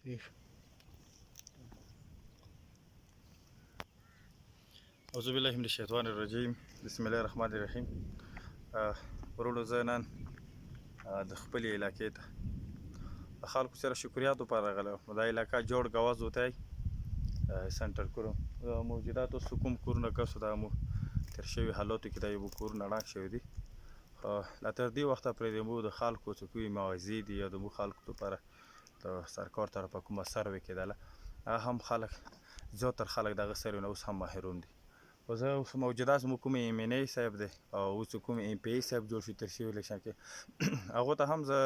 أعوذ بالله من الشیطان الرجیم. بسم الله الرحمن الرحیم. ورونو زه نن د خپلې علاقې ته د خلکو سره شکریاتو پر راغلی وم. دا علاقه جوړ گواز होता है سنټر کورم موجودات اوس کوم کورونه کسو دا مو تر شوي حالاتو کې دا یو کورونه ړنګ شوي دي. لا تر دې وخته پرې د مو د خلکو څه کومې موعظې دي یا د مو خلکو لپاره د سرکار طرفه کومه سروې کېدله هغه هم خلک زیاتره خلک دغه سروې نه اوس هم محروم دي. خو زه اوس موجوده زموږ کوم ایم این ای صاحب دی او اوس کوم ایم پی ای صاحب جوړ شو تر شوي الیکشن کې هغو ته هم زه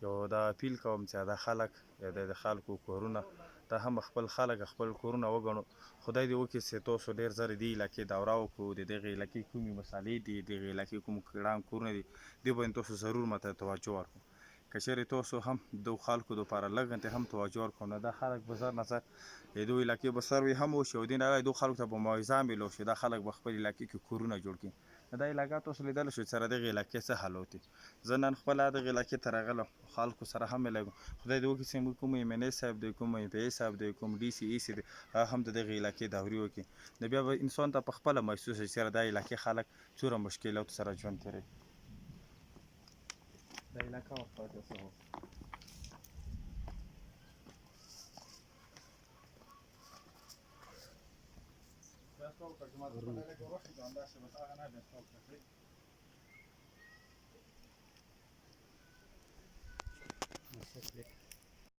یو دا اپیل کوم چې دا خلک د خلکو کورونه دا هم خپل خلک خپل کورونه وګڼو. خدای دې وکړي چې تاسو ډېر زر دې علاقې دوره وکړو د دغې علاقې کومې مسالې دي دغې علاقې کوم ګران کورونه دي دې باندې تاسو ضرور ماته توجه ورکړو. که چېرې تاسو هم د خلکو دپاره لږ غنتې هم توجه ورکړو نو دا خلک به زر نه زر د دو علاقې به سروې هم وشي او دې نه دو خلکو ته به موعظه هم میلاو شي دا خلک به خپل علاقې کې کورونه جوړ کړي. دا علاقه تاسو لیدلی شو چې سره دغې علاقې څه حالات دي. زه نن خپله دغې علاقې ته راغلم خلکو سره هم میلاو خدای دې وکړي چې موږ کوم ایم این ای صاحب دی کوم ایم پی ای صاحب دی کوم ډي سی ای سی دی هغه هم د دغې علاقې دورې وکړي نو بیا به انسان ته په خپله محسوسه چې سره دا علاقې خلک څومره مشکلاتو سره ژوند تېروي. دا علاقه ورته څه وو